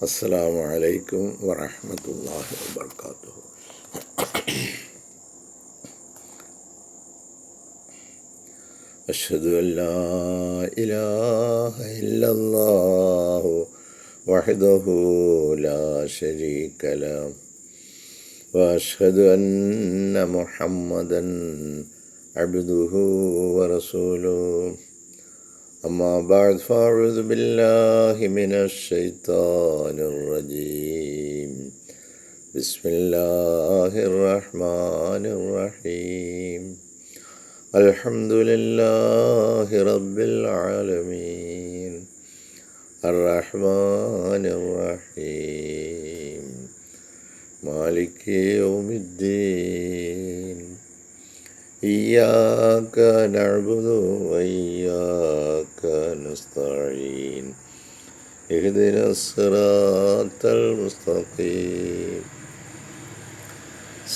അസ്സലാമു അലൈക്കും വറഹ്മത്തുള്ളാഹി വബറകാതുഹു. അഷ്ഹദു അൻ ലാ ഇലാഹ ഇല്ലല്ലാഹു വഹ്ദഹു ലാ ശരീക ലഹു വഅഷ്ഹദു അന്ന മുഹമ്മദൻ അബ്ദുഹു വറസൂലുഹു. أما بعد فأعوذ بالله من الشيطان الرجيم. بسم الله الرحمن الرحيم. الحمد لله رب العالمين الرحمن الرحيم مالك يوم الدين. إياك نعبد وإياك نستعين. اهدنا الصراط المستقيم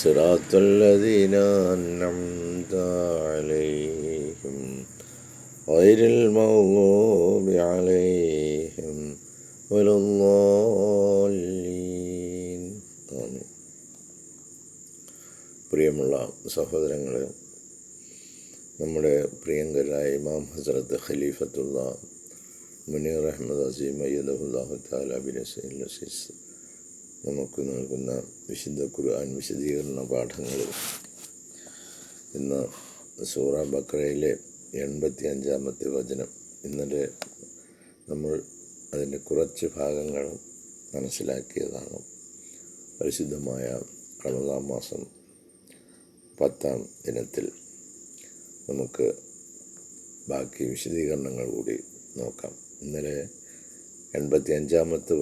صراط الذين أنعمت عليهم غير المغضوب عليهم ولا الضالين. പ്രിയമുള്ള സഹോദരങ്ങളെ, നമ്മുടെ പ്രിയങ്കരായ ഇമാം ഹസ്രത്ത് ഖലീഫത്തുള്ള മുനീർ അഹമ്മദ് അസീം അയ്യദഹുല്ലാഹു തആല ബിനസ്രിൽ അസീസ് നമുക്ക് നൽകുന്ന വിശുദ്ധ ഖുർആൻ വിശദീകരണ പാഠങ്ങളിൽ ഇന്ന് സൂറ ബഖറയിലെ 85-ാമത്തെ വചനം. ഇന്നലെ നമ്മൾ അതിൻ്റെ കുറച്ച് ഭാഗങ്ങൾ മനസ്സിലാക്കിയതാണ്. പരിശുദ്ധമായ റമദാൻ മാസം 10-ാം ദിനത്തിൽ നമുക്ക് ബാക്കി വിശദീകരണങ്ങൾ കൂടി നോക്കാം. ഇന്നലെ 85-ാമത്തെ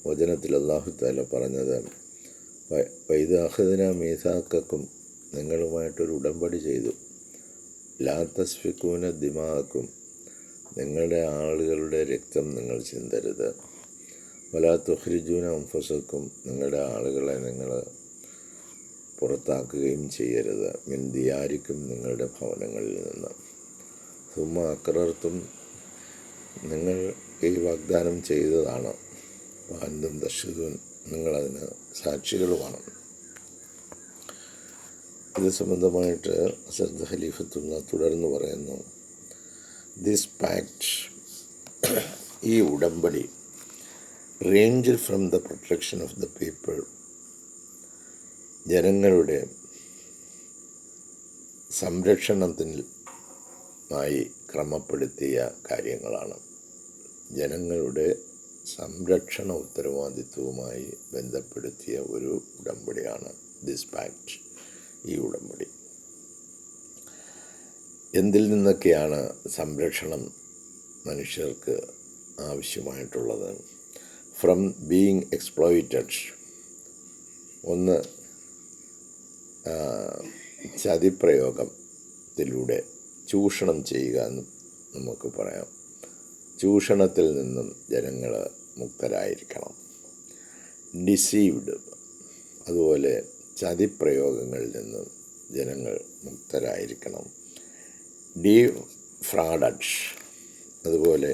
വചനത്തിൽ അല്ലാഹു തആല പറഞ്ഞത്, വൈദ അഖദ്നാ മീസാഖക്കും, നിങ്ങളുമായിട്ടൊരു ഉടമ്പടി ചെയ്തു, ലാ തസ്ഫികൂന ദിമാഅക്കും, നിങ്ങളുടെ ആളുകളുടെ രക്തം നിങ്ങൾ ചിന്തരുത്, വലാ തുഖ്രിജൂന അൻഫുസക്കും, നിങ്ങളുടെ ആളുകളെ നിങ്ങൾ പുറത്താക്കുകയും ചെയ്യരുത്, മിൻ ദിയാരിക്കും, നിങ്ങളുടെ ഭവനങ്ങളിൽ നിന്ന്, സുമ്മ അക്രർത്തും, നിങ്ങൾ ഈ വാഗ്ദാനം ചെയ്തതാണ്, വാന്തും തഷ്ഹദൂൻ, നിങ്ങളതിന് സാക്ഷികളുമാണ്. ഇത് സംബന്ധമായിട്ട് ഹസ്രത്ത് ഖലീഫത്തുള്ള തുടർന്ന് പറയുന്നു, ദിസ് പാക്ട്, ഈ ഉടമ്പടി, range from the protection of the people, ജനങ്ങളുടെ സംരക്ഷണത്തിനായി ക്രമപ്പെടുത്തിയ കാര്യങ്ങളാണ്. ജനങ്ങളുടെ സംരക്ഷണ ഉത്തരവാദിത്വവുമായി ബന്ധപ്പെടുത്തിയ ഒരു ഉടമ്പടിയാണ് ദിസ് പാക്ട്, ഈ ഉടമ്പടി. എന്തിൽ നിന്നൊക്കെയാണ് സംരക്ഷണം മനുഷ്യർക്ക് ആവശ്യമായിട്ടുള്ളത്? ഫ്രം ബീയിങ് എക്സ്പ്ലോയിറ്റഡ്, ഒന്ന് ചതിപ്രയോഗത്തിലൂടെ ചൂഷണം ചെയ്യുക എന്ന് നമുക്ക് പറയാം. ചൂഷണത്തിൽ നിന്നും ജനങ്ങൾ മുക്തരായിരിക്കണം. ഡിസീവ്ഡ്, അതുപോലെ ചതിപ്രയോഗങ്ങളിൽ നിന്നും ജനങ്ങൾ മുക്തരായിരിക്കണം. ഡിഫ്രാഡഡ്, അതുപോലെ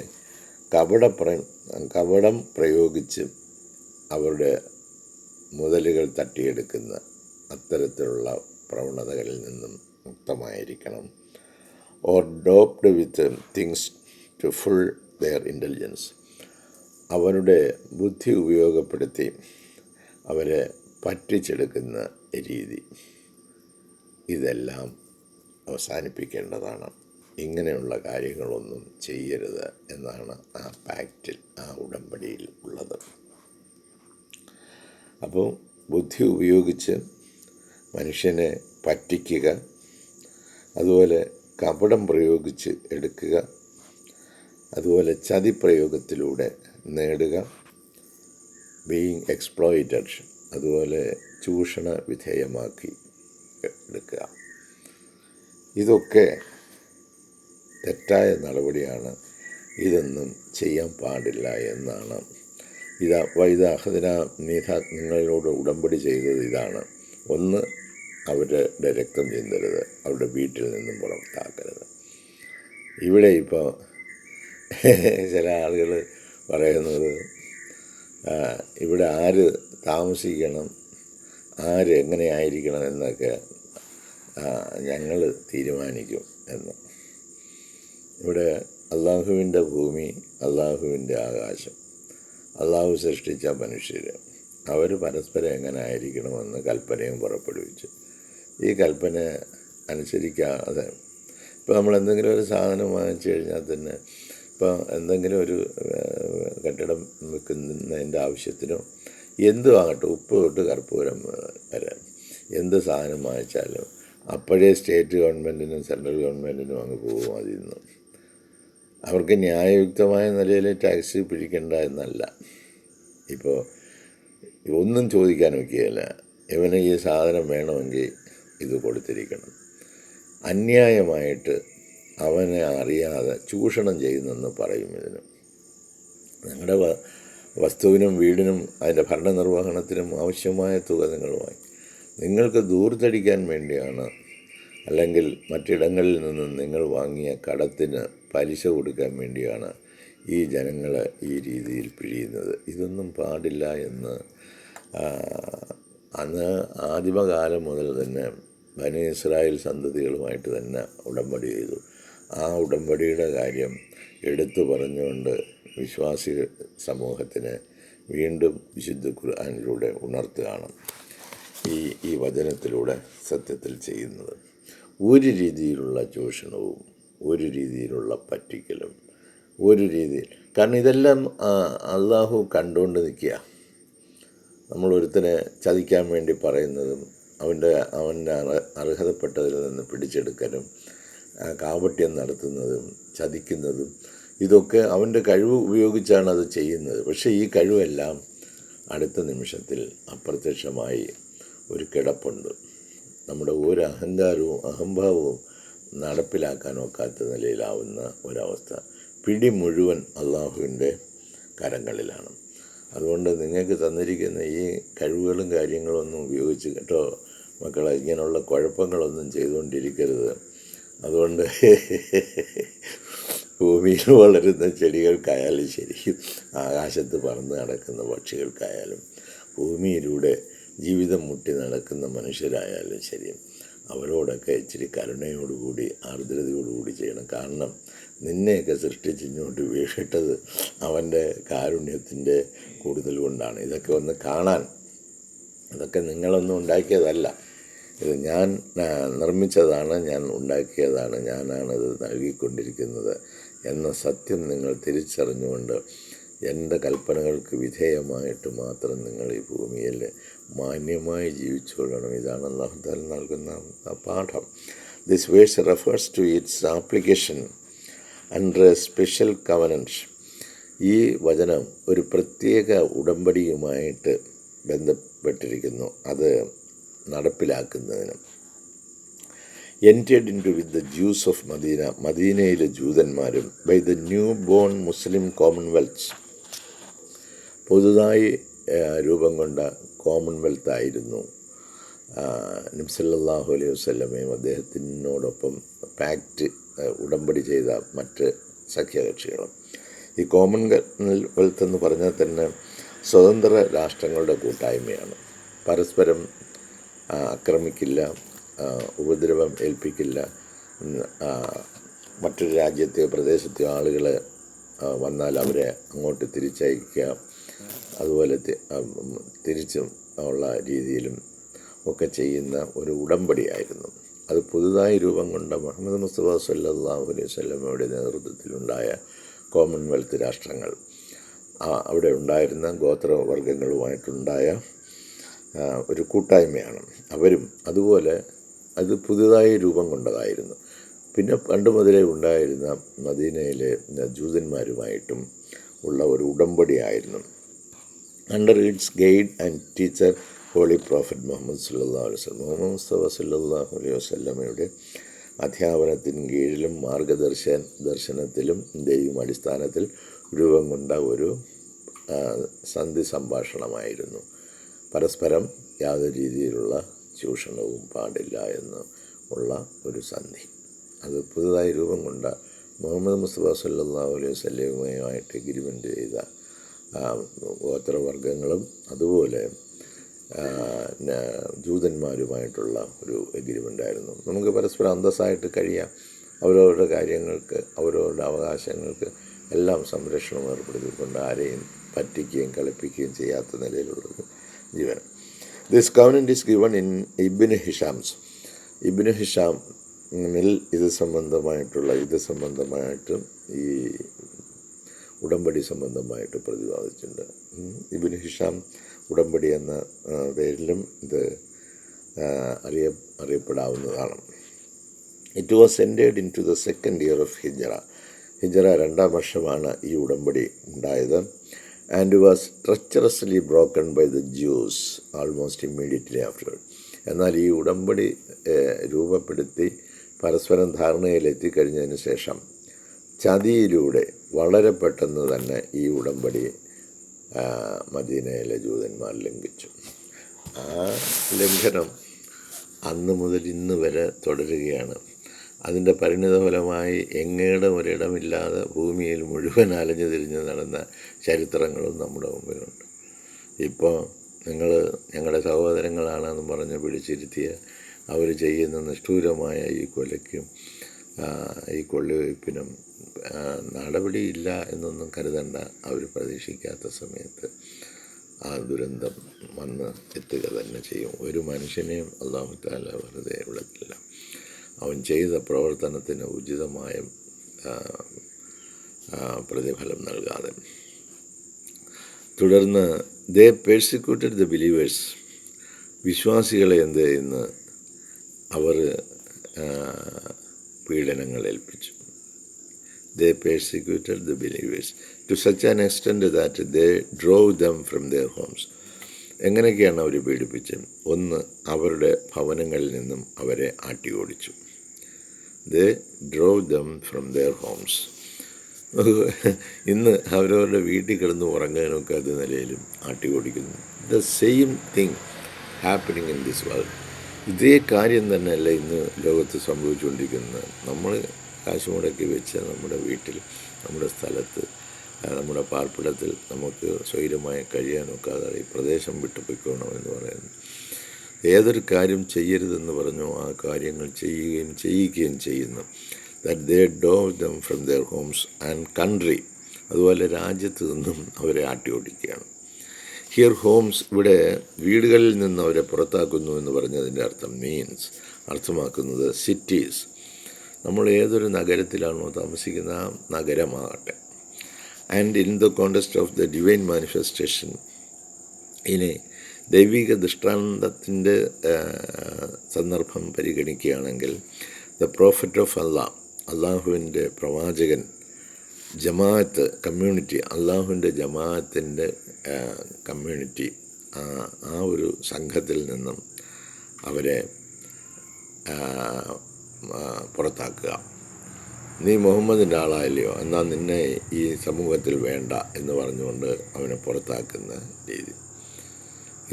കപടം പ്രയോഗിച്ച് അവരുടെ മുതലുകൾ തട്ടിയെടുക്കുന്ന അത്തരത്തിലുള്ള പ്രവണതകളിൽ നിന്നും മുക്തമായിരിക്കണം. Or doped with things to fool their intelligence, അവരുടെ ബുദ്ധി ഉപയോഗപ്പെടുത്തി അവരെ പറ്റിച്ചെടുക്കുന്ന രീതി, ഇതെല്ലാം അവസാനിപ്പിക്കേണ്ടതാണ്. ഇങ്ങനെയുള്ള കാര്യങ്ങളൊന്നും ചെയ്യരുത് എന്നാണ് ആ പാക്റ്റിൽ, ആ ഉടമ്പടിയിൽ ഉള്ളത്. അപ്പോൾ ബുദ്ധി ഉപയോഗിച്ച് മനുഷ്യനെ പറ്റിക്കുക, അതുപോലെ കപടം പ്രയോഗിച്ച് എടുക്കുക, അതുപോലെ ചതിപ്രയോഗത്തിലൂടെ നേടുക, ബീയിങ് എക്സ്പ്ലോയിറ്റഡ്, അതുപോലെ ചൂഷണ വിധേയമാക്കി എടുക്കുക. ഇതൊക്കെ തെറ്റായ നടപടിയാണ്. ഇതൊന്നും ചെയ്യാൻ പാടില്ല എന്നാണ്. വൈദ അഖദ്നാ മീസാഖ്, നിങ്ങളോട് ഉടമ്പടി ചെയ്തത് ഇതാണ്. ഒന്ന്, അവരുടെ രക്തം ചിന്തരുത്, അവരുടെ വീട്ടിൽ നിന്നും പുറത്താക്കരുത്. ഇവിടെ ഇപ്പോൾ ചില ആളുകൾ പറയുന്നത് ഇവിടെ ആര് താമസിക്കണം, ആര് എങ്ങനെയായിരിക്കണം എന്നൊക്കെ ഞങ്ങൾ തീരുമാനിക്കും എന്ന്. ഇവിടെ അള്ളാഹുവിൻ്റെ ഭൂമി, അള്ളാഹുവിൻ്റെ ആകാശം, അള്ളാഹു സൃഷ്ടിച്ച മനുഷ്യർ, അവർ പരസ്പരം എങ്ങനെ ആയിരിക്കണമെന്ന് കൽപ്പനയും പുറപ്പെടുവിച്ചു. ഈ കൽപ്പന അനുസരിക്കാതെ ഇപ്പോൾ നമ്മൾ എന്തെങ്കിലും ഒരു സാധനം വാങ്ങിച്ചു കഴിഞ്ഞാൽ തന്നെ, ഇപ്പോൾ എന്തെങ്കിലും ഒരു കെട്ടിടം വെക്കുന്നതിൻ്റെ ആവശ്യത്തിനോ എന്തും ആകട്ടെ, ഉപ്പ് തൊട്ട് കർപ്പൂരം വരെ എന്ത് സാധനം വാങ്ങിച്ചാലും അപ്പോഴേ സ്റ്റേറ്റ് ഗവൺമെൻറ്റിനും സെൻട്രൽ ഗവൺമെൻറ്റിനും അങ്ങ് പോകും. അതിൽ നിന്ന് അവർക്ക് ന്യായയുക്തമായ നിലയിൽ ടാക്സ് പിടിക്കേണ്ട എന്നല്ല. ഇപ്പോൾ ഒന്നും ചോദിക്കാൻ ഒക്കെയല്ല, ഇവന് ഈ സാധനം വേണമെങ്കിൽ ഇത് കൊടുത്തിരിക്കണം. അന്യായമായിട്ട് അവനെ അറിയാതെ ചൂഷണം ചെയ്യുന്നെന്ന് പറയും. ഇതിന് നിങ്ങളുടെ വസ്തുവിനും വീടിനും അതിൻ്റെ ഭരണനിർവഹണത്തിനും ആവശ്യമായ തുക നിങ്ങൾ വാങ്ങി, നിങ്ങൾക്ക് ദൂർത്തടിക്കാൻ വേണ്ടിയാണ്, അല്ലെങ്കിൽ മറ്റിടങ്ങളിൽ നിന്നും നിങ്ങൾ വാങ്ങിയ കടത്തിന് പലിശ കൊടുക്കാൻ വേണ്ടിയാണ് ഈ ജനങ്ങൾ ഈ രീതിയിൽ പിഴിയുന്നത്. ഇതൊന്നും പാടില്ല എന്ന് അന്ന് ആദിമകാലം മുതൽ തന്നെ ബനി ഇസ്രായേൽ സന്തതികളുമായിട്ട് തന്നെ ഉടമ്പടി ചെയ്തു. ആ ഉടമ്പടിയുടെ കാര്യം എടുത്തു പറഞ്ഞുകൊണ്ട് വിശ്വാസി സമൂഹത്തിന് വീണ്ടും വിശുദ്ധ ഖുർആനിലൂടെ ഉണർത്തുകയാണ് ഈ വചനത്തിലൂടെ സത്യത്തിൽ ചെയ്യുന്നത്. ഒരു രീതിയിലുള്ള ചൂഷണവും ഒരു രീതിയിലുള്ള പറ്റിക്കലും ഒരു രീതിയിൽ, കാരണം ഇതെല്ലാം അള്ളാഹു കണ്ടുകൊണ്ട് നിൽക്കുക. നമ്മളൊരുത്തനെ ചതിക്കാൻ വേണ്ടി പറയുന്നതും അവൻ്റെ അർഹതപ്പെട്ടതിൽ നിന്ന് പിടിച്ചെടുക്കലും കാപട്യം നടത്തുന്നതും ചതിക്കുന്നതും ഇതൊക്കെ അവൻ്റെ കഴിവ് ഉപയോഗിച്ചാണ് അത് ചെയ്യുന്നത്. പക്ഷേ ഈ കഴിവെല്ലാം അടുത്ത നിമിഷത്തിൽ അപ്രത്യക്ഷമായി ഒരു കിടപ്പുണ്ട്. നമ്മുടെ ഒരു അഹങ്കാരവും അഹംഭാവവും നടപ്പിലാക്കാൻ ഒക്കാത്ത നിലയിലാവുന്ന ഒരവസ്ഥ. പിടി മുഴുവൻ അള്ളാഹുവിൻ്റെ കരങ്ങളിലാണ്. അതുകൊണ്ട് നിങ്ങൾക്ക് തന്നിരിക്കുന്ന ഈ കഴിവുകളും കാര്യങ്ങളൊന്നും ഉപയോഗിച്ച് കേട്ടോ മക്കളെ, ഇങ്ങനെയുള്ള കുഴപ്പങ്ങളൊന്നും ചെയ്തുകൊണ്ടിരിക്കരുത്. അതുകൊണ്ട് ഭൂമിയിൽ വളരുന്ന ചെടികൾക്കായാലും ശരിക്കും ആകാശത്ത് പറന്ന് നടക്കുന്ന പക്ഷികൾക്കായാലും ഭൂമിയിലൂടെ ജീവിതം മുട്ടി നടക്കുന്ന മനുഷ്യരായാലും ശരി, അവരോടൊക്കെ ഇച്ചിരി കരുണയോടുകൂടി ആർദ്രതയോടുകൂടി ചെയ്യണം. കാരണം നിന്നെയൊക്കെ സൃഷ്ടിച്ചിങ്ങോട്ട് വീണിട്ടത് അവൻ്റെ കാരുണ്യത്തിൻ്റെ കൂടുതൽ കൊണ്ടാണ്. ഇതൊക്കെ ഒന്ന് കാണാൻ, ഇതൊക്കെ നിങ്ങളൊന്നും ഉണ്ടാക്കിയതല്ല, ഇത് ഞാൻ നിർമ്മിച്ചതാണ്, ഞാൻ ഉണ്ടാക്കിയതാണ്, ഞാനാണിത് നൽകിക്കൊണ്ടിരിക്കുന്നത് എന്ന സത്യം നിങ്ങൾ തിരിച്ചറിഞ്ഞുകൊണ്ട് എൻ്റെ കൽപ്പനകൾക്ക് വിധേയമായിട്ട് മാത്രം നിങ്ങൾ ഈ ഭൂമിയിൽ മാന്യമായി ജീവിച്ചുകൊള്ളണം. ഇതാണ് അല്ലാഹു തആല നൽകുന്ന പാഠം. This verse refers to its application under a special covenant. ഈ വചനം ഒരു പ്രത്യേക ഉടമ്പടിയുമായിട്ട് ബന്ധപ്പെട്ടിരിക്കുന്നു. അത് നടപ്പിലാക്കുന്നതിനും entered into with the Jews of Medina, മദീനയിലെ ജൂതന്മാരും by the new born Muslim commonwealths, പുതുതായി രൂപം കൊണ്ട കോമൺവെൽത്ത് ആയിരുന്നു നബി സല്ലല്ലാഹു അലൈഹി വസല്ലമയും അദ്ദേഹത്തിനോടൊപ്പം പാക്റ്റ് ഉടമ്പടി ചെയ്ത മറ്റ് സഖ്യകക്ഷികളും. ഈ കോമൺവെൽത്ത് എന്ന് പറഞ്ഞാൽ തന്നെ സ്വതന്ത്ര രാഷ്ട്രങ്ങളുടെ കൂട്ടായ്മയാണ്. പരസ്പരം ആക്രമിക്കില്ല, ഉപദ്രവം ഏൽപ്പിക്കില്ല, മറ്റൊരു രാജ്യത്തെയോ പ്രദേശത്തെയോ ആളുകൾ വന്നാൽ അവരെ അങ്ങോട്ട് തിരിച്ചയക്കുക, അതുപോലെ തിരിച്ചും ഉള്ള രീതിയിലും ഒക്കെ ചെയ്യുന്ന ഒരു ഉടമ്പടിയായിരുന്നു. അത് പുതുതായി രൂപം കൊണ്ട മുഹമ്മദ് മുസ്തഫ സല്ലല്ലാഹു അലൈഹി വസല്ലമയുടെ നേതൃത്വത്തിലുണ്ടായ കോമൺവെൽത്ത് രാഷ്ട്രങ്ങൾ, അവിടെ ഉണ്ടായിരുന്ന ഗോത്രവർഗ്ഗങ്ങളുമായിട്ടുണ്ടായ ഒരു കൂട്ടായ്മയാണ്. അവരും അതുപോലെ അത് പുതുതായി രൂപം കൊണ്ടതായിരുന്നു. പിന്നെ പണ്ട് മുതലേ ഉണ്ടായിരുന്ന മദീനയിലെ ജൂതന്മാരുമായിട്ടും ഉള്ള ഒരു ഉടമ്പടിയായിരുന്നു. Under its guide and teacher holy prophet Muhammad സല്ലല്ലാഹു അലൈഹി വസല്ലം, മുഹമ്മദ് മുസ്തഫ സല്ലല്ലാഹു അലൈഹി വസല്ലമയുടെ അധ്യാപനത്തിന് കീഴിലും മാർഗദർശനത്തിലും അടിസ്ഥാനത്തിൽ രൂപം കൊണ്ട ഒരു സന്ധി സംഭാഷണമായിരുന്നു. പരസ്പരം യാതൊരു രീതിയിലുള്ള ചൂഷണവും പാടില്ല എന്ന് ഉള്ള ഒരു സന്ധി. അത് പുതുതായി രൂപം കൊണ്ട മുഹമ്മദ് മുസ്തഫ സല്ലല്ലാഹു അലൈഹി വസല്ലമയുമായിട്ട് എഗ്രിമെൻ്റ് ചെയ്ത ഗോത്രവർഗങ്ങളും അതുപോലെ ജൂതന്മാരുമായിട്ടുള്ള ഒരു എഗ്രിമെൻ്റായിരുന്നു. നമുക്ക് പരസ്പരം അന്തസ്സായിട്ട് കഴിയാം, അവരവരുടെ കാര്യങ്ങൾക്ക് അവരവരുടെ അവകാശങ്ങൾക്ക് എല്ലാം സംരക്ഷണം ഏർപ്പെടുത്തിക്കൊണ്ട് ആരെയും പറ്റിക്കുകയും കളിപ്പിക്കുകയും ചെയ്യാത്ത നിലയിലുള്ളൊരു ജീവനം. This covenant is given in ഇബ്നു ഹിഷാമിൽ ഇത് സംബന്ധമായിട്ടും ഈ ഉടമ്പടി സംബന്ധമായിട്ട് പ്രതിപാദിച്ചിട്ടുണ്ട്. ഇബ്നു ഹിഷാം ഉടമ്പടി എന്ന പേരിലും ഇത് അറിയപ്പെടാവുന്നതാണ്. It was entered in to the second year of Hijra 2-ാം വർഷമാണ് ഈ ഉടമ്പടി ഉണ്ടായത്. And was treacherously broken by the Jews almost immediately after. എന്നാൽ ഈ ഉടമ്പടി രൂപപ്പെടുത്തി പരസ്പരം ധാരണയിലെത്തിക്കഴിഞ്ഞതിന് ശേഷം ചതിയിലൂടെ വളരെ പെട്ടെന്ന് തന്നെ ഈ ഉടമ്പടി മദീനയിലെ ജൂതന്മാർ ലംഘിച്ചു. ആ ലംഘനം അന്ന് മുതൽ ഇന്ന് വരെ തുടരുകയാണ്. അതിൻ്റെ പരിണിതഫലമായി എങ്ങയുടെ ഒരിടമില്ലാതെ ഭൂമിയിൽ മുഴുവൻ അലഞ്ഞു തിരിഞ്ഞ് നടന്ന ചരിത്രങ്ങളും നമ്മുടെ മുമ്പിലുണ്ട്. ഇപ്പോൾ ഞങ്ങളുടെ സഹോദരങ്ങളാണെന്ന് പറഞ്ഞ് പിടിച്ചിരുത്തിയ അവർ ചെയ്യുന്ന നിഷ്ഠൂരമായ ഈ കൊലയ്ക്കും ഈ കൊള്ളിവയ്പ്പിനും നടപടിയില്ല എന്നൊന്നും കരുതണ്ട. അവർ പ്രതീക്ഷിക്കാത്ത സമയത്ത് ആ ദുരന്തം വന്ന് എത്തുക തന്നെ ചെയ്യും. ഒരു മനുഷ്യനെയും അല്ലാഹു തആല വെറുതെ വിടത്തില്ല. അവൻ ചെയ്ത പ്രവർത്തനത്തിന് ഉചിതമായ പ്രതിഫലം നൽകാതെ. തുടർന്ന് ദേ പെർസിക്യൂട്ടഡ് ദ ബിലീവേഴ്സ്. വിശ്വാസികളെ എന്ത് ചെയ്യുന്നു? അവർ പീഡനങ്ങൾ ഏൽപ്പിച്ചു. They persecuted the believers to such an extent that they drove them from their homes. എങ്ങനെയൊക്കെയാണ് അവർ പീഡിപ്പിച്ചത്? ഒന്ന്, അവരുടെ ഭവനങ്ങളിൽ നിന്നും അവരെ ആട്ടി ഓടിച്ചു. They drove them from their homes. ഇന്ന് അവരവരുടെ വീട്ടിൽ കിടന്ന് ഉറങ്ങാനൊക്കെ അത് നിലയിലും ആട്ടി ഓടിക്കുന്നു. The same thing happening in this world. ഇതേ കാര്യം തന്നെയല്ല ഇന്ന് ലോകത്ത് സംഭവിച്ചുകൊണ്ടിരിക്കുന്നത്. നമ്മൾ കാശ് മുടക്കി വെച്ച് നമ്മുടെ വീട്ടിൽ, നമ്മുടെ സ്ഥലത്ത്, നമ്മുടെ പാർപ്പിടത്തിൽ നമുക്ക് സ്വൈരമായി കഴിയാനൊക്കാതെ ഈ പ്രദേശം വിട്ടു പൊയ്ക്കോണമെന്ന് പറയുന്നു. ഏതൊരു കാര്യം ചെയ്യരുതെന്ന് പറഞ്ഞോ ആ കാര്യങ്ങൾ ചെയ്യിക്കുകയും ചെയ്യുന്നു. That they drove them from there Holmes and country. അതുപോലെ രാജ്യത്ത് നിന്നും അവരെ ആട്ടി ഓടിക്കുകയാണ്. ഹിയർ ഹോംസ്, ഇവിടെ വീടുകളിൽ നിന്ന് അവരെ പുറത്താക്കുന്നു എന്ന് പറഞ്ഞതിൻ്റെ അർത്ഥമാക്കുന്നത് സിറ്റീസ്. നമ്മൾ ഏതൊരു നഗരത്തിലാണോ താമസിക്കുന്ന ആ നഗരമാകട്ടെ. And in the context of the divine manifestation, ഇനി ദൈവിക ദൃഷ്ടാന്തത്തിൻ്റെ സന്ദർഭം പരിഗണിക്കുകയാണെങ്കിൽ ദ പ്രോഫറ്റ് ഓഫ് അള്ളാഹുവിൻ്റെ പ്രവാചകൻ, ജമാഅത്ത് കമ്മ്യൂണിറ്റി, അള്ളാഹുവിൻ്റെ ജമാഅത്തിൻ്റെ കമ്മ്യൂണിറ്റി, ആ ഒരു സംഘത്തിൽ നിന്നും അവരെ പുറത്താക്കുക. നീ മുഹമ്മദിൻ്റെ ആളായില്ലയോ, എന്നാൽ നിന്നെ ഈ സമൂഹത്തിൽ വേണ്ട എന്ന് പറഞ്ഞുകൊണ്ട് അവനെ പുറത്താക്കുന്ന രീതി.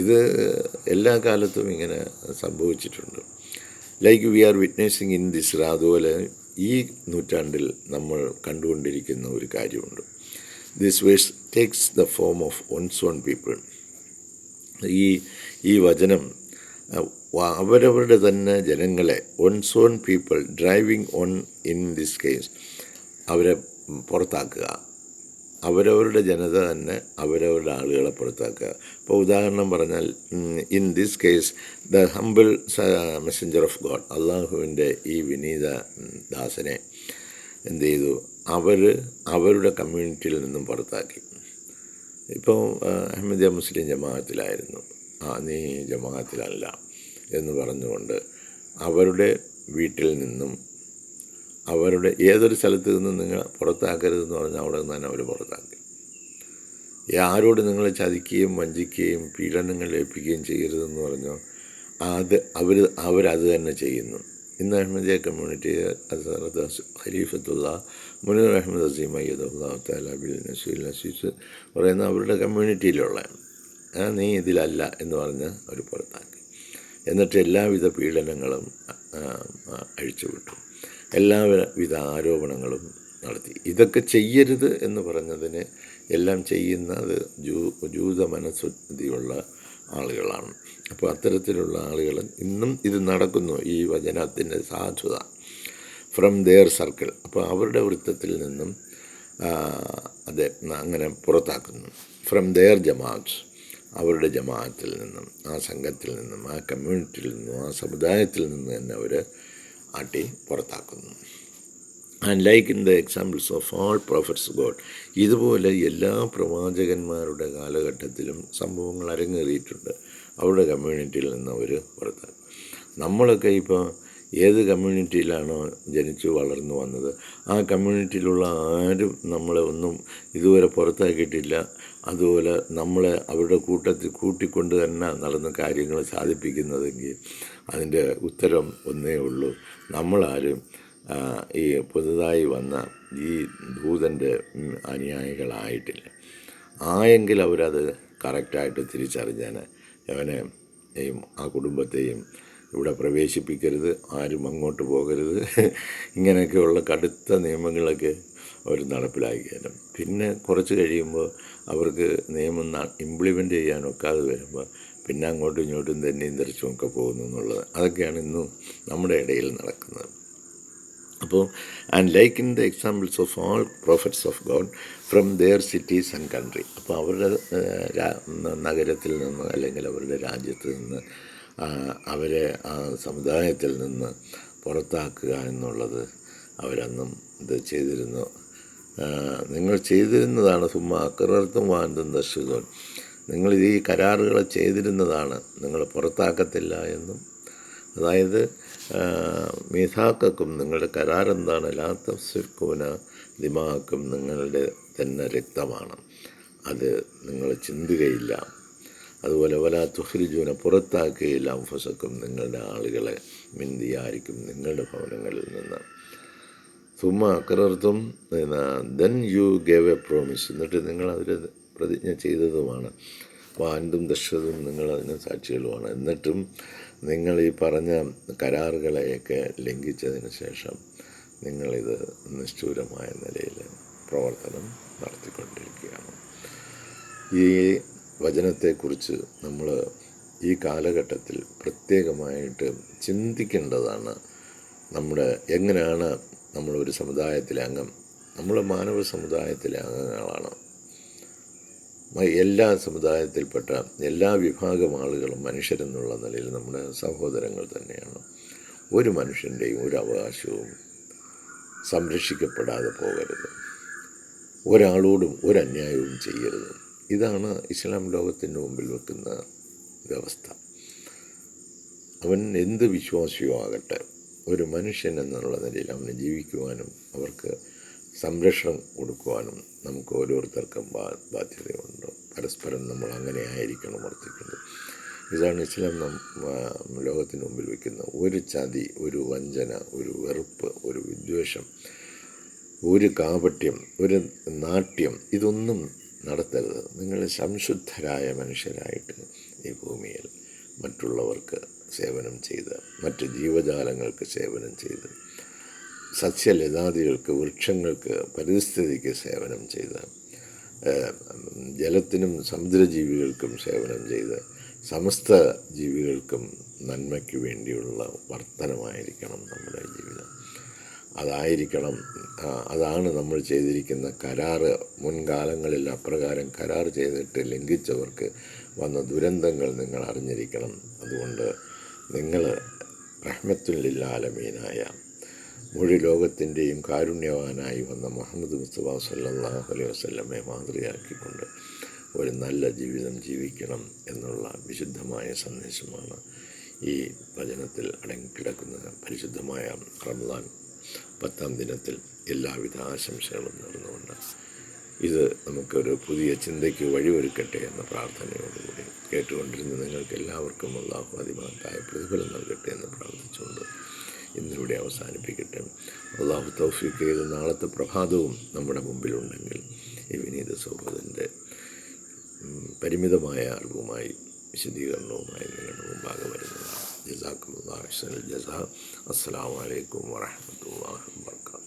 ഇത് എല്ലാ കാലത്തും ഇങ്ങനെ സംഭവിച്ചിട്ടുണ്ട്. Like we are witnessing in this. അതുപോലെ ഈ നൂറ്റാണ്ടിൽ നമ്മൾ കണ്ടുകൊണ്ടിരിക്കുന്ന ഒരു കാര്യമുണ്ട്. This verse takes the form of owns own people. ഈ വചനം അവരവരുടെ തന്നെ ജനങ്ങളെ, owns own people driving on in this case, അവരെ പുറത്താക്കുക. അവരവരുടെ ജനത തന്നെ അവരവരുടെ ആളുകളെ പുറത്താക്കുക. ഇപ്പോൾ ഉദാഹരണം പറഞ്ഞാൽ, in this case the humble Messenger of God, അള്ളാഹുവിൻ്റെ ഈ വിനീത ദാസനെ എന്ത് ചെയ്തു? അവരുടെ കമ്മ്യൂണിറ്റിയിൽ നിന്നും പുറത്താക്കി. ഇപ്പോൾ അഹമ്മദിയ മുസ്ലിം ജമാഅത്തിലായിരുന്നു, നീ ജമാഅത്തിലല്ല എന്ന് പറഞ്ഞുകൊണ്ട് അവരുടെ വീട്ടിൽ നിന്നും, അവരുടെ ഏതൊരു സ്ഥലത്ത് നിന്നും നിങ്ങൾ പുറത്താക്കരുതെന്ന് പറഞ്ഞാൽ അവിടെ നിന്ന് തന്നെ അവർ പുറത്താക്കി. ആരോട് നിങ്ങൾ ചതിക്കുകയും വഞ്ചിക്കുകയും പീഡനങ്ങൾ ഏൽപ്പിക്കുകയും ചെയ്യരുതെന്ന് പറഞ്ഞോ, അവരത് തന്നെ ചെയ്യുന്നു. ഇന്ന് അഹമ്മദിയ കമ്മ്യൂണിറ്റി ഖലീഫത്തുള്ള മുനീർ അഹമ്മദ് അസീം അയ്യദുല്ലാഹു തആല ബിൽ നസീസ് പറയുന്ന അവരുടെ കമ്മ്യൂണിറ്റിയിലുള്ള നീ ഇതിലല്ല എന്ന് പറഞ്ഞ് അവർ പുറത്താക്കി. എന്നിട്ട് എല്ലാവിധ പീഡനങ്ങളും അഴിച്ചുവിട്ടു, എല്ലാവിധ ആരോപണങ്ങളും നടത്തി. ഇതൊക്കെ ചെയ്യരുത് എന്ന് പറഞ്ഞതിന് എല്ലാം ചെയ്യുന്നത് ജൂത മനഃശുദ്ധിയുള്ള ആളുകളാണ്. അപ്പോൾ അത്തരത്തിലുള്ള ആളുകൾ ഇന്നും ഇത് നടക്കുന്നു, ഈ വചനത്തിൻ്റെ സാധുത ഫ്രം ദെയർ സർക്കിൾ. അപ്പോൾ അവരുടെ വൃത്തത്തിൽ നിന്നും അത് അങ്ങനെ പുറത്താക്കുന്നു. ഫ്രം ദെയർ ജമാഅത്ത്, അവരുടെ ജമാഅത്തിൽ നിന്നും, ആ സംഘത്തിൽ നിന്നും, ആ കമ്മ്യൂണിറ്റിയിൽ നിന്നും, ആ സമുദായത്തിൽ നിന്ന് തന്നെ അവർ ആട്ടി പുറത്താക്കുന്നു. And like in the examples of all prophets God, ഇതുപോലെ എല്ലാ പ്രവാചകന്മാരുടെ കാലഘട്ടത്തിലും സംഭവങ്ങൾ അരങ്ങേറിയിട്ടുണ്ട്. അവരുടെ കമ്മ്യൂണിറ്റിയിൽ നിന്ന് അവർ പുറത്താക്കും. നമ്മളൊക്കെ ഇപ്പോൾ ഏത് കമ്മ്യൂണിറ്റിയിലാണോ ജനിച്ചു വളർന്നു വന്നത്, ആ കമ്മ്യൂണിറ്റിയിലുള്ള ആരും നമ്മളെ ഒന്നും ഇതുവരെ പുറത്താക്കിയിട്ടില്ല. അതുപോലെ നമ്മളെ അവരുടെ കൂട്ടത്തിൽ കൂട്ടിക്കൊണ്ട് തന്നെ നടന്ന് കാര്യങ്ങൾ സാധിപ്പിക്കുന്നതെങ്കിൽ അതിൻ്റെ ഉത്തരം ഒന്നേ ഉള്ളൂ: നമ്മളാരും ഈ പുതുതായി വന്ന ഈ ദൂതൻ്റെ അനുയായികളായിട്ടില്ല. ആയെങ്കിൽ അവരത് കറക്റ്റായിട്ട് തിരിച്ചറിഞ്ഞാൽ അവനെയും ആ കുടുംബത്തെയും ഇവിടെ പ്രവേശിപ്പിക്കരുത്, ആരും അങ്ങോട്ട് പോകരുത്, ഇങ്ങനെയൊക്കെയുള്ള കടുത്ത നിയമങ്ങളൊക്കെ അവർ നടപ്പിലാക്കിയാലും പിന്നെ കുറച്ച് കഴിയുമ്പോൾ അവർക്ക് നിയമം ഇംപ്ലിമെൻ്റ് ചെയ്യാനൊക്കാതെ വരുമ്പോൾ പിന്നെ അങ്ങോട്ടും ഇങ്ങോട്ടും തന്നെയും തെറിച്ചുമൊക്കെ പോകുന്നു എന്നുള്ളത്, അതൊക്കെയാണ് ഇന്നും നമ്മുടെ ഇടയിൽ നടക്കുന്നത്. അപ്പോൾ and like in the examples of all prophets of God from their cities and country, അപ്പോൾ അവരുടെ നഗരത്തിൽ നിന്ന് അല്ലെങ്കിൽ അവരുടെ രാജ്യത്ത് നിന്ന് അവരെ ആ സമുദായത്തിൽ നിന്ന് പുറത്താക്കുക എന്നുള്ളത് അവരന്നും ഇത് ചെയ്തിരുന്നു. നിങ്ങൾ ചെയ്തിരുന്നതാണ്. സുമ്മാ അക്രർത്തും വാന്തും ദർശകൻ, നിങ്ങൾ ഈ കരാറുകൾ ചെയ്തിരുന്നതാണ്, നിങ്ങൾ പുറത്താക്കത്തില്ല എന്നും. അതായത് മീഥാക്കും, നിങ്ങളുടെ കരാറെന്താണ്? ലാത്തഫ്സിർക്കൂന ദിമാക്കും, നിങ്ങളുടെ തന്നെ രക്തമാണ്, അത് നിങ്ങൾ ചിന്തുകയില്ല. അതുപോലെ വലാ തുഹ്രിജൂന, പുറത്താക്കുകയില്ല. അംഫസക്കും, നിങ്ങളുടെ ആളുകളെ, മിന്തിയായിരിക്കും, നിങ്ങളുടെ ഭവനങ്ങളിൽ നിന്ന്. സുമ്മ അക്രർത്തും then you gave a promise, എന്നിട്ട് നിങ്ങൾ അതിൽ പ്രതിജ്ഞ ചെയ്തതുമാണ്. വാൻതും ദർശതും, നിങ്ങളതിന് സാക്ഷികളുമാണ്. എന്നിട്ടും നിങ്ങൾ ഈ പറഞ്ഞ കരാറുകളെയൊക്കെ ലംഘിച്ചതിന് ശേഷം നിങ്ങളിത് നിഷ്ഠൂരമായ നിലയിൽ പ്രവർത്തനം നടത്തിക്കൊണ്ടിരിക്കുകയാണ്. ഈ വചനത്തെക്കുറിച്ച് നമ്മൾ ഈ കാലഘട്ടത്തിൽ പ്രത്യേകമായിട്ട് ചിന്തിക്കേണ്ടതാണ്. എങ്ങനെയാണ് നമ്മളൊരു സമുദായത്തിലെ അംഗം, നമ്മൾ മാനവ സമുദായത്തിലെ അംഗങ്ങളാണ്. എല്ലാ സമുദായത്തിൽപ്പെട്ട എല്ലാ വിഭാഗം ആളുകളും മനുഷ്യരെന്നുള്ള നിലയിൽ നമ്മുടെ സഹോദരങ്ങൾ തന്നെയാണ്. ഒരു മനുഷ്യൻ്റെയും ഒരു അവകാശവും സംരക്ഷിക്കപ്പെടാതെ പോകരുത്. ഒരാളോടും ഒരു അന്യായവും ചെയ്യരുത്. ഇതാണ് ഇസ്ലാം ലോകത്തിൻ്റെ മുമ്പിൽ വെക്കുന്ന വ്യവസ്ഥ. അവൻ എന്ത് വിശ്വാസിയോ ആകട്ടെ, ഒരു മനുഷ്യൻ എന്നുള്ള നിലയിൽ അവന് ജീവിക്കുവാനും അവർക്ക് സംരക്ഷണം കൊടുക്കുവാനും നമുക്ക് ഓരോരുത്തർക്കും ബാധ്യതയുണ്ട്. പരസ്പരം നമ്മൾ അങ്ങനെ ആയിരിക്കണം വർത്തിക്കുന്നത്. ഇതാണ് ഇസ്ലാം ലോകത്തിന് മുമ്പിൽ വയ്ക്കുന്ന ഒരു ചതി, ഒരു വഞ്ചന, ഒരു വെറുപ്പ്, ഒരു വിദ്വേഷം, ഒരു കാപട്യം, ഒരു നാട്യം, ഇതൊന്നും നടത്തരുത്. നിങ്ങൾ സംശുദ്ധരായ മനുഷ്യരായിട്ട് ഈ ഭൂമിയിൽ മറ്റുള്ളവർക്ക് സേവനം ചെയ്ത്, മറ്റ് ജീവജാലങ്ങൾക്ക് സേവനം ചെയ്ത്, സസ്യലതാദികൾക്ക്, വൃക്ഷങ്ങൾക്ക്, പരിസ്ഥിതിക്ക് സേവനം ചെയ്ത്, ജലത്തിനും സമുദ്രജീവികൾക്കും സേവനം ചെയ്ത്, സമസ്ത ജീവികൾക്കും നന്മയ്ക്ക് വേണ്ടിയുള്ള വർത്തനമായിരിക്കണം നമ്മുടെ ജീവിതം. അതാണ് നമ്മൾ ചെയ്തിരിക്കുന്ന കരാറ്. മുൻകാലങ്ങളിൽ അപ്രകാരം കരാർ ചെയ്തിട്ട് ലംഘിച്ചവർക്ക് വന്ന ദുരന്തങ്ങൾ നിങ്ങൾ അറിഞ്ഞിരിക്കണം. അതുകൊണ്ട് നിങ്ങൾ റഹ്മത്തുൽ ലിൽ ആലമീനായ മുഴു ലോകത്തിൻ്റെയും കാരുണ്യവാനായി വന്ന മുഹമ്മദ് മുസ്തഫ സല്ലല്ലാഹു അലൈഹി വസല്ലമയെ മാതൃകയാക്കിക്കൊണ്ട് ഒരു നല്ല ജീവിതം ജീവിക്കണം എന്നുള്ള വിശുദ്ധമായ സന്ദേശമാണ് ഈ വചനത്തിൽ അടങ്ങിക്കിടക്കുന്നത്. പരിശുദ്ധമായ റമദാൻ 10-ാം ദിനത്തിൽ എല്ലാവിധ ആശംസകളും നേർന്നുകൊണ്ട് ഇത് നമുക്കൊരു പുതിയ ചിന്തയ്ക്ക് വഴിയൊരുക്കട്ടെ എന്ന പ്രാർത്ഥനയോടുകൂടി കേട്ടുകൊണ്ടിരുന്ന നിങ്ങൾക്ക് എല്ലാവർക്കും അല്ലാഹു അതിമഹത്തായ പ്രതിഫലം നൽകട്ടെ എന്ന് പ്രാർത്ഥിച്ചുകൊണ്ട് ഇന്നിവിടെ അവസാനിപ്പിക്കട്ടെ. അല്ലാഹു തൗഫീഖ് ചെയ്ത് നാളത്തെ പ്രഭാതവും നമ്മുടെ മുമ്പിലുണ്ടെങ്കിൽ ഈ വിനീത സഹോദരൻ്റെ പരിമിതമായ അറിവുമായി വിശദീകരണവുമായി നിങ്ങളുടെ മുമ്പാകെ വരുന്നതാണ്. ജസാക്കുമുല്ലാഹു ഖൈറൽ ജസാ. അസ്സലാമു അലൈക്കും വറഹ്മത്തുള്ളാഹി വബറകാതുഹു.